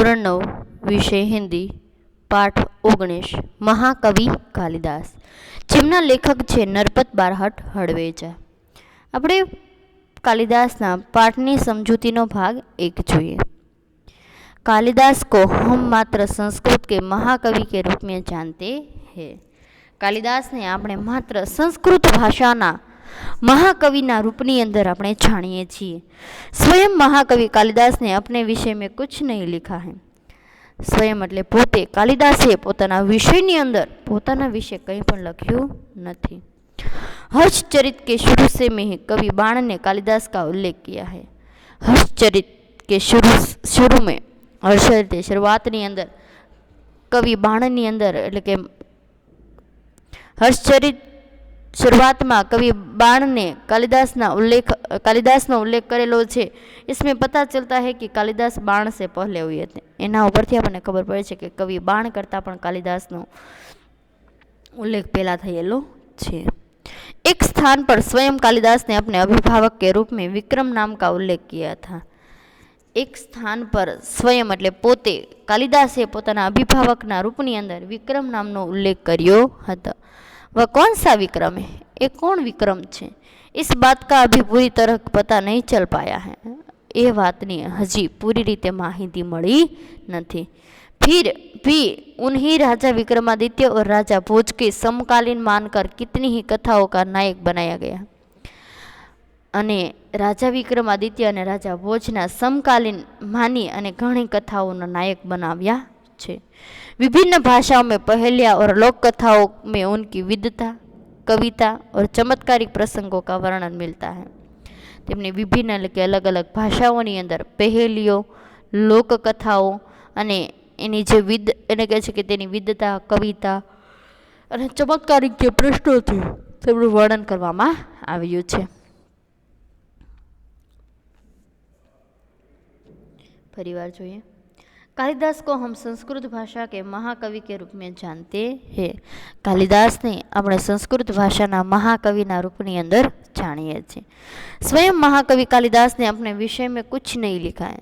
ધોરણ 9 વિષય હિન્દી પાઠ 19 મહાકવિ કાલિદાસ, જેમના લેખક છે નરપત બારહટ હળવેજા. આપણે કાલિદાસના પાઠની સમજૂતીનો ભાગ 1 જોઈએ. कालिदास को हम मात्र संस्कृत के महाकवि के रूप में जानते हैं. कालिदास ने આપણે માત્ર સંસ્કૃત ભાષાના महाकविना रूपनी अंदर अपने जानिए छीए. स्वयं महाकवि कालिदास ने अपने विषय में कुछ नहीं लिखा है. स्वयं એટલે પોતે કાલિદાસે પોતાના વિષયની અંદર પોતાના વિશે કંઈ પણ લખ્યું નથી. हर्षचरित के शुरू से में ही कवि बाण ने कालिदास का उल्लेख किया है. हर्षचरित के शुरू में हर्षचरित शुरुआतनी अंदर कवि बाणनी अंदर એટલે કે हर्षचरित शुरुआत में कवि बाण ने कालिदास उल्लेख करेलो छे. इसमें पता चलता है कि कालिदास बाण से पहले हुए थे. एना उपरथी आपने खबर पड़े छे कि कवि बाण करता पण कालिदास नो उल्लेख पहला थयेलो छे. एक स्थान पर स्वयं कालिदास ने अपने अभिभावक के रूप में विक्रम नाम का उल्लेख किया था. एक स्थान पर स्वयं એટલે પોતે કાલિદાસે પોતાના અભિભાવકના રૂપની અંદર વિક્રમ નામનો ઉલ્લેખ કર્યો હતો. वह कौन सा विक्रम है? एक कौन विक्रम छे? इस बात का अभी पूरी तरह पता नहीं चल पाया है. ये बातनी हजी पूरी रीते माहिती मળી નથી. फिर भी उन्हीं राजा विक्रमादित्य और राजा भोज के समकालीन मानकर कितनी ही कथाओं का नायक बनाया गया. અને રાજા વિક્રમાદિત્ય અને રાજા ભોજના સમકાલીન માની અને ઘણી કથાઓનો નાયક બનાવ્યા છે. विभिन्न भाषाओं में पहेलियाँ और लोक कथाओं में उनकी विद्वता, कविता और चमत्कारिक प्रसंगों का वर्णन मिलता है. तेमने विभिन्न એટલે કે अलग अलग ભાષાઓની અંદર પહેલીઓ, લોકકથાઓ અને એની જે એને કહે છે કે તેની વિદ્વતા, કવિતા અને ચમત્કારિક જે પ્રશ્નોથી તેમનું વર્ણન કરવામાં આવ્યું છે. परिवार જોઈએ. कालिदास को हम संस्कृत भाषा के महाकवि के रूप में जानते हैं. कालिदास ने अपने संस्कृत भाषा महाकविना रूपनी अंदर जानिए छे. स्वयं महाकवि कालिदास ने अपने विषय में कुछ नहीं लिखा है.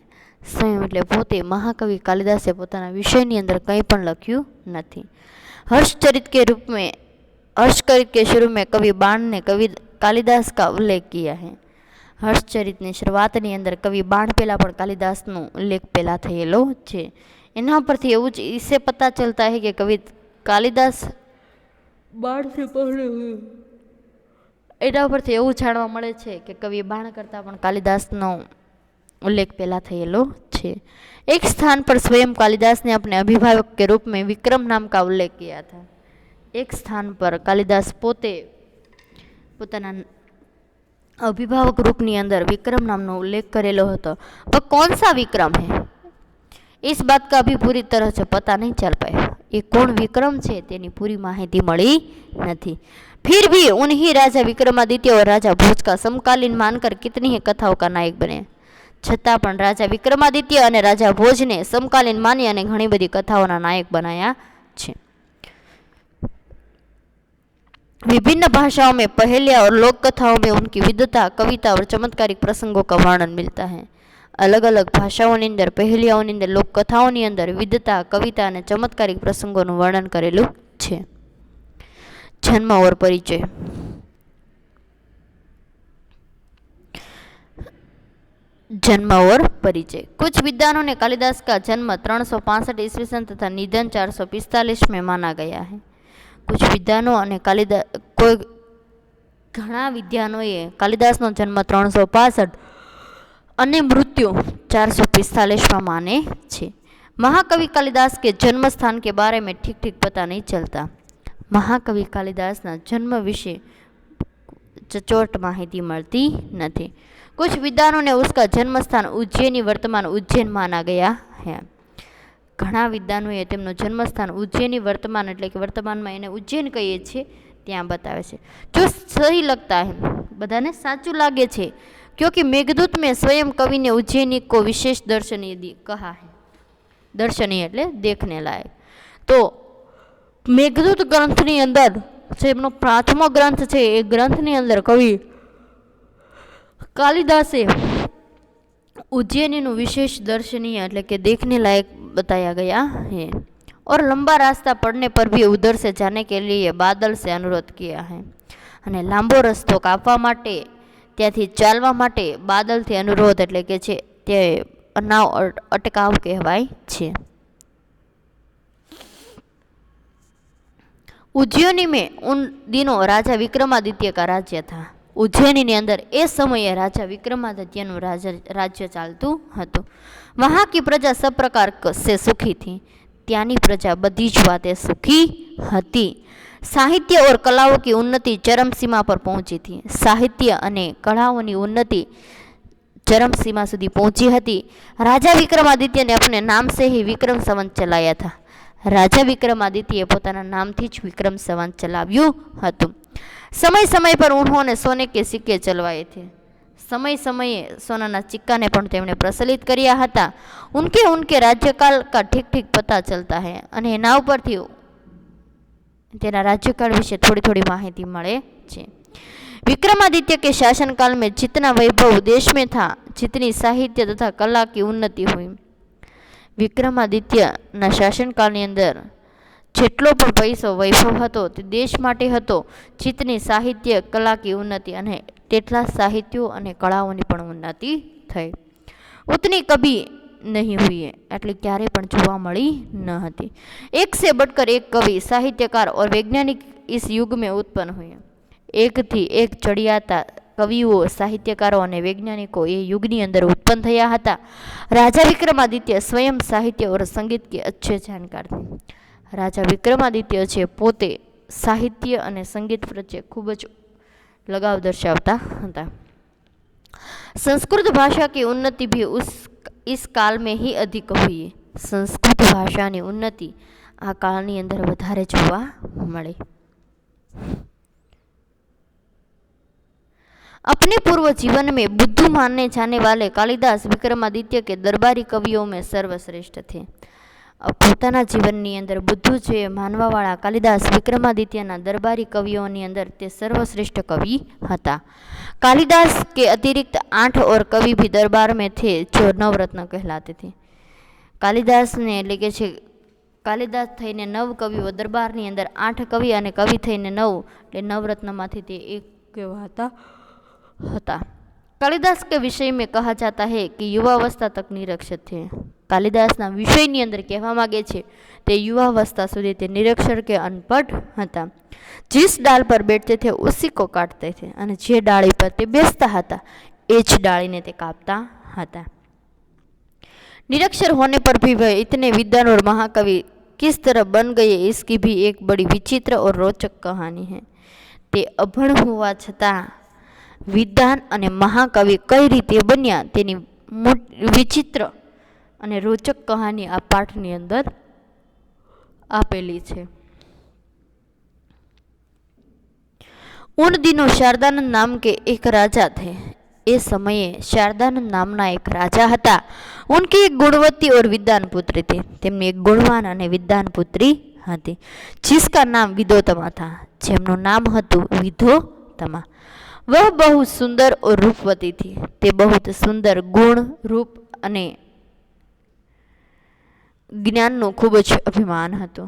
स्वयं એટલે પોતે महाकवि कालिदासे પોતાના વિષયની અંદર કંઈ પણ લખ્યું નથી. हर्षचरित के शुरू में कवि बाण ने कवि कालिदास का उल्लेख किया है. हर्षचरित ने शुरुआतनी अंदर कवि बाण पहला पण कालिदास नो उल्लेख पहला थयेलो छे. एना परथी एवुं ज इसे पता चलता है कि कवि कालिदास बाण से पहले हुए. एना परथी एवुं जाणवा मळे छे कि कवि बाण करता पण कालिदास नो उल्लेख पहला थयेलो छे. एक स्थान पर स्वयं कालिदास ने अपने अभिभावक के रूप में विक्रम नाम का उल्लेख किया था. एक स्थान पर कालिदास पोते पोताना अभिभावक रूपनी अंदर विक्रम नामनो उल्लेख करेलो हतो. वह कौन सा विक्रम है? इस बात का अभी पूरी तरह से पता नहीं चल पाया. ये कौन विक्रम छे तेनी पूरी माहिती मળી નથી. फिर भी उन्हीं राजा विक्रमादित्य और राजा भोज का समकालीन मानकर कितनी ही कथाओं का नायक बने. छતાં પણ રાજા વિક્રમાદિત્ય અને રાજા ભોજને સમકાલીન માની અને ઘણી બધી કથાઓના નાયક બનાયા છે. विभिन्न भाषाओं में पहेलियाँ और लोक कथाओं में उनकी विद्वता, कविता और चमत्कारिक प्रसंगों का वर्णन मिलता है. अलग अलग भाषाओं अंदर पहेलियाओं अंदर लोक कथाओं अंदर विद्वता, कविता और चमत्कारिक प्रसंगों वर्णन करेलू है. जन्म और परिचय. जन्म और परिचय. कुछ विद्वानों ने कालिदास का जन्म 365 ईस्वी सन तथा निधन 445 में माना गया है. कुछ विद्वानों અને કોઈ ઘણા વિદ્વાનોએ કાલિદાસનો જન્મ 365 અને મૃત્યુ 445 में माने છે. महाकवि कालिदास के जन्म स्थान के बारे में ठीक ठीक पता नहीं चलता. महाकवि कालिदासना जन्म विषे सचोट माहिती મળતી નથી. कुछ विद्वानों ने उसका जन्म स्थान उज्जैनी वर्तमान उज्जैन माना गया है. ઘણા વિદ્વાનોએ તેમનું જન્મસ્થાન ઉજ્જૈની વર્તમાન એટલે કે વર્તમાનમાં એને ઉજ્જૈન કહીએ છીએ ત્યાં બતાવે છે. જો સહી લગતા હે બધાને સાચું લાગે છે क्योंकि मेघदूत में स्वयं कवि ने उज्जैनी को विशेष दर्शनीय कहा है. दर्शनीय એટલે देखने लायक. तो मेघदूत ग्रंथની અંદર જે એમનો પ્રથમો ગ્રંથ છે એ ગ્રંથની અંદર કવિ કાલિદાસે ઉજ્જૈનીનું વિશેષ દર્શનીય એટલે કે દેખને લાયક बताया गया है। और लंबा रास्ता पड़ने पर भी उधर से जाने के लिए बादल से अनुरोध किया है। અને લાંબો રસ્તો કાપવા માટે ત્યાંથી ચાલવા માટે બાદલથી અનુરોધ એટલે કે છે તે નાવ અટકાવ કહેવાય છે। उज्जैनी में उन दिनों राजा विक्रमादित्य का राज्य था। उज्जैनी अंदर ए समय राजा विक्रमादित्य राज्य चालतु हतुं। वहाँ की प्रजा सब प्रकार से सुखी थी। त्यानी प्रजा बधी ज वाते सुखी हती। साहित्य और कलाओं की उन्नति चरम सीमा पर पहुंची थी। साहित्य अने कलाओं की उन्नति चरम सीमा सुधी पहुंची हती। राजा विक्रमादित्य ने अपने नाम से ही विक्रम संवत चलाया था। राजा विक्रमादित्य पोताना नामथी ज विक्रम संवत चलाव्युं हतुं। समय समय पर उन्होंने सोने के सिक्के चलवाए थे। समय समये सोनाना सिक्का ने पण तेमणे प्रचलित कर्या हता। उनके राज्यकाल का ठीक ठीक पता चलता है अने एना उपरथी तेना राज्यकाल विषे थोड़ी थोड़ी माहिती मळे छे। विक्रमादित्य के शासनकाल में जितना वैभव देश में था, जितनी साहित्य तथा कला की उन्नति हुई। विक्रमादित्यना शासनकालनी अंदर જેટલો પણ પૈસો વૈભવ હતો તે દેશ માટે હતો, જેટલી સાહિત્ય કલા की ઉન્નતિ અને તેટલા સાહિત્યો અને કળાઓની પણ ઉન્નતિ થઈ। ઉતની કભી नहीं हुई है એટલે ક્યારે પણ જોવા મળી ન હતી। एक से बढ़कर एक कवि, साहित्यकार और वैज्ञानिक इस युग में उत्पन्न हुए। एक थी एक चढ़ियाता कविओ, साहित्यकारों और वैज्ञानिकों ये युगनी अंदर उत्पन्न थया हता। राजा विक्रमादित्य स्वयं साहित्य और संगीत के अच्छे जानकार थे। राजा विक्रमादित्य छे पोते साहित्य और संगीत प्रत्ये खूब ज लगाव दर्शावता हता। संस्कृत भाषा की उन्नति भी इस काल में ही अधिक हुई। संस्कृत भाषा की उन्नति आ कालनी अंदर वधारे जोवा मळे। अपने पूर्व जीवन में बुद्धू मानने जाने वाले कालिदास विक्रमादित्य के दरबारी कवियों में सर्वश्रेष्ठ थे। પોતાના જીવનની અંદર બુદ્ધુ જે માનવાવાળા કાલિદાસ વિક્રમાદિત્યના દરબારી કવિઓની અંદર તે સર્વશ્રેષ્ઠ કવિ હતા। कालिदास के अतिरिक्त 8 और कवि भी दरबार में थे जो नवरत्न कहलाते थे। कालिदास ने એટલે કે છે કાલિદાસ થઈને 9 કવિઓ દરબારની અંદર 8 કવિ અને કવિ થઈને 9 એટલે નવરત્નમાંથી તે એક કહેવાતા હતા। कालिदास के विषय में कहा जाता है कि युवावस्था तक निरक्षर थे। कालिदासना विषयनी अंदर कहेवा मागे छे ते युवावस्था सुधी ते निरक्षर के अनपढ़ हता। जिस डाल पर बैठते थे उसी को काटते थे और जे डाली पर ते बेसता हता ए ज डाली ने ते कापता हता। निरक्षर होने पर भी वह इतने विद्वान और महाकवि किस तरह बन गए, इसकी भी एक बड़ी विचित्र और रोचक कहानी है। ते अभण होवा छतां विद्वान અને મહાકવિ કઈ રીતે બન્યા તેની વિચિત્ર અને રોચક કહાની આ પાઠની અંદર આપેલી છે। उन दिनों शारदानंद नाम के एक राजा थे। ए समये शारदानंद नामना एक राजा हता। उनकी एक गुणवती और विद्वान पुत्री थी। तेमनी एक गुणवान અને વિદ્વાન પુત્રી હતી जिसका नाम विधोतमा था, જેમનું नाम હતું विधोतमा। वह बहुत सुंदर और रूपवती थी। ते बहुत सुंदर गुण रूप अने ज्ञान नो खूब ज अभिमान हतो।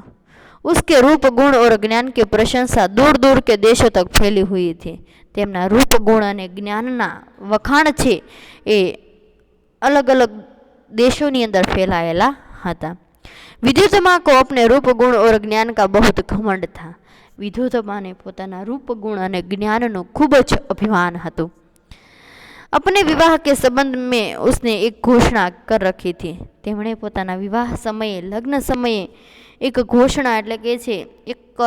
उसके रूप गुण और ज्ञान की प्रशंसा दूर दूर के देशों तक फैली हुई थी। तेमना रूप गुण अने ज्ञानना वखाण छे ए अलग अलग देशों नी अंदर फैलायेला हता। विद्युतमा को अपने रूप गुण और ज्ञान का बहुत घमंड था। विधोतमा ने पोताना रूप गुण और ज्ञान नो खूब ज अभिमान हतुं। अपने विवाह के संबंध में उसने एक घोषणा कर रखी थी। तेमणे पोताना विवाह समये लग्न समये एक घोषणा એટલે કે છે એક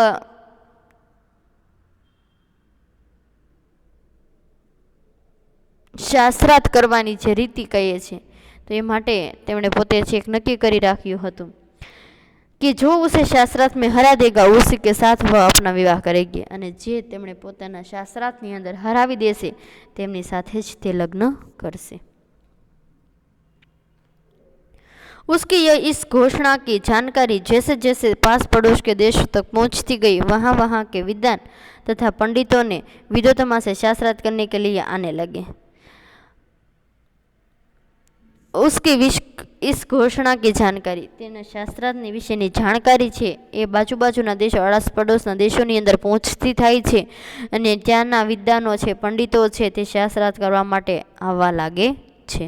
શાસ્ત્રાર્થ કરવાની જે રીતિ કહીએ છે તો એ માટે તેમણે પોતે છે એક નક્કી કરી રાખ્યું હતું कि जो उसे शास्त्रार्थ में हरा देगा उसी के साथ वह अपना विवाह करेगी અને જે તેમણે પોતાના શાસ્ત્રાર્થની અંદર હરાવી દેશે તેમની સાથે જ તે લગ્ન કરશે। उसकी यह इस घोषणा की जानकारी जैसे जैसे पास पड़ोस के देशों तक पहुंचती गई, वहाँ वहाँ के विद्वान तथा पंडितों ने विधोतमा से शास्त्रार्थ करने के लिए आने लगे। उसकी इस घोषणा की जानकारी તેના શાસ્ત્રાર્થની વિશેની જાણકારી છે એ બાજુબાજુના દેશો આડોશ પડોશના દેશોની અંદર પહોંચતી થાય છે અને ત્યાંના વિદ્વાનો છે, પંડિતો છે, તે શાસ્ત્રાર્થ કરવા માટે આવવા લાગે છે.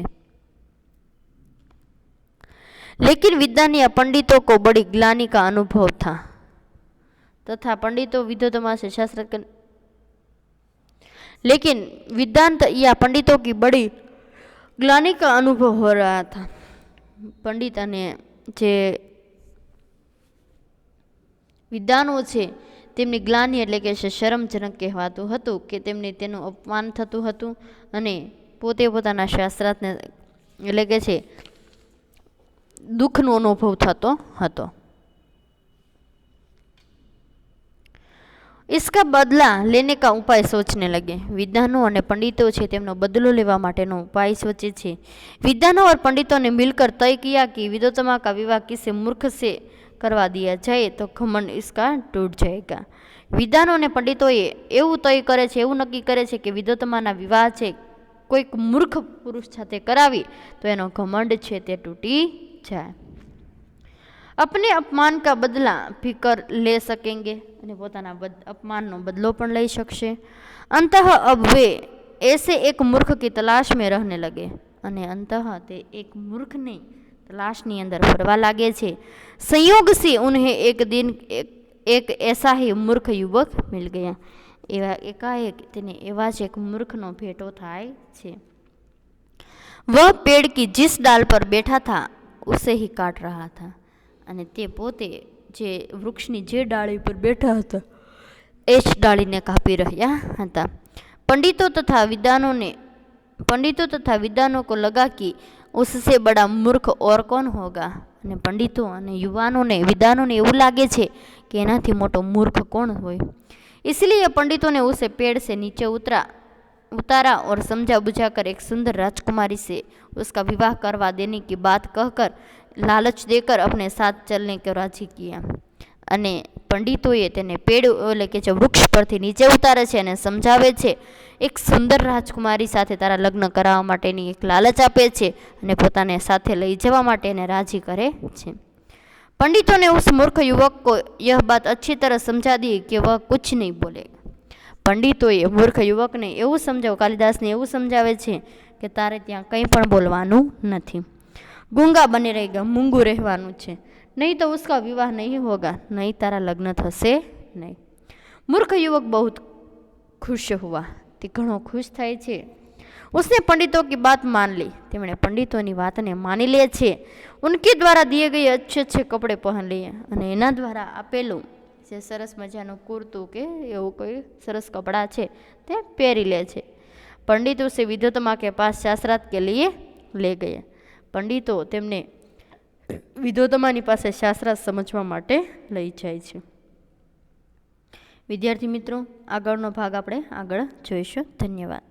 लेकिन विद्वान या पंडितों को बड़ी ग्लानि का अनुभव था तथा पंडितों विद्वतों से शास्त्र कर लेकिन विद्वान या पंडितों की बड़ी ग्लानि का अनुभव हो रहा था. पंडित ने जे विद्वानो छे તેમની ગ્લાનિ એટલે કે શરમજનક કહેવાતું હતું કે તેમને તેનું અપમાન થતું હતું અને પોતે પોતાના શાસ્ત્રાર્થને એટલે કે છે દુઃખનો અનુભવ થતો હતો. इसका बदला लेने का उपाय सोचने लगे. विद्वानों और पंडितों છે તેમનો બદલો લેવા માટેનો ઉપાય सोचे છે. विद्वानों और पंडितों ने मिलकर तय किया कि विद्वत्मा का विवाह किसी मूर्ख से करवा दिया जाए तो घमंड इसका टूट जाएगा. विद्वानों ने पंडितोए એવું તય કરે છે, એવું નક્કી કરે છે કે વિદ્વત્માના વિવાહ છે કોઈક મૂર્ખ પુરુષ સાથે કરાવી તો એનો ઘમંડ છે તે તૂટી જાય. अपने अपमान का बदला भी कर ले सकेंगे અને પોતાના अपमानનો બદલો પણ લઈ શકશે. अंतः अब वे ऐसे एक मूर्ख की तलाश में रहने लगे અને अंतः તે એક મૂર્ખની તલાશની અંદર ફરવા લાગે છે. संयोग से उन्हें एक दिन एक ऐसा ही मूर्ख युवक मिल गया. એવા એકાએક તેને એવા જ એક મૂર્ખનો ભેટો થાય છે. वह पेड़ की जिस डाल पर बैठा था उसे ही काट रहा था અને તે પોતે જે વૃક્ષની જે ડાળી પર બેઠા હતા એ જ ડાળીને કાપી રહ્યા હતા. पंडितों तथा विद्वानों को लगा कि उससे बड़ा मूर्ख और कौन होगा. અને પંડિતો અને યુવાનોને વિદ્વાનોને એવું લાગે છે કે એનાથી મોટો મૂર્ખ કોણ હોય. इसलिए पंडितों ने उसे पेड़ से नीचे उतारा और समझा बुझाकर एक सुंदर राजकुमारी से उसका विवाह करवा देने की बात कहकर लालच देकर अपने साथ चलने को राजी किया. અને પંડિતોએ તેને પેડ એટલે કે જે વૃક્ષ પરથી નીચે ઉતારે છે અને સમજાવે છે, એક સુંદર રાજકુમારી સાથે તારા લગ્ન કરાવવા માટેની એક લાલચ આપે છે અને પોતાને સાથે લઈ જવા માટે એને રાજી કરે છે. पंडितों ने उस मूर्ख युवक को यह बात अच्छी तरह समझा दी कि वह कुछ नहीं बोलेगा. पंडितोए મૂર્ખ યુવકને એવું સમજાવ કાલિદાસને એવું સમજાવે છે કે તારે ત્યાં કંઈ પણ બોલવાનું નથી, ગૂંગા બની रहेगा, મૂંગું રહેવાનું છે, नहीं तो उसका विवाह नहीं होगा, नहीं तारा लग्न થશે નહીં. મૂર્ખ युवक बहुत खुश हुआ. તે ઘણો ખુશ થાય છે. उसने पंडितों की बात मान ली. તેમણે પંડિતોની વાતને માની લે છે. उनके द्वारा दिए गए अच्छे अच्छे कपड़े पहन लिए અને એના દ્વારા આપેલું જે સરસ મજાનું કુર્તું કે એવું કોઈ સરસ કપડાં છે તે પહેરી લે છે. पंडित उसे विद्वत्मा के पास शास्त्रार्थ के लिए ले गए. पंडितो તેમને વિદ્વત્માની પાસે શાસ્ત્રાર્થ સમજવા માટે લઈ જાય છે. વિદ્યાર્થી મિત્રો, આગળનો ભાગ આપણે આગળ જોઈશું. ધન્યવાદ.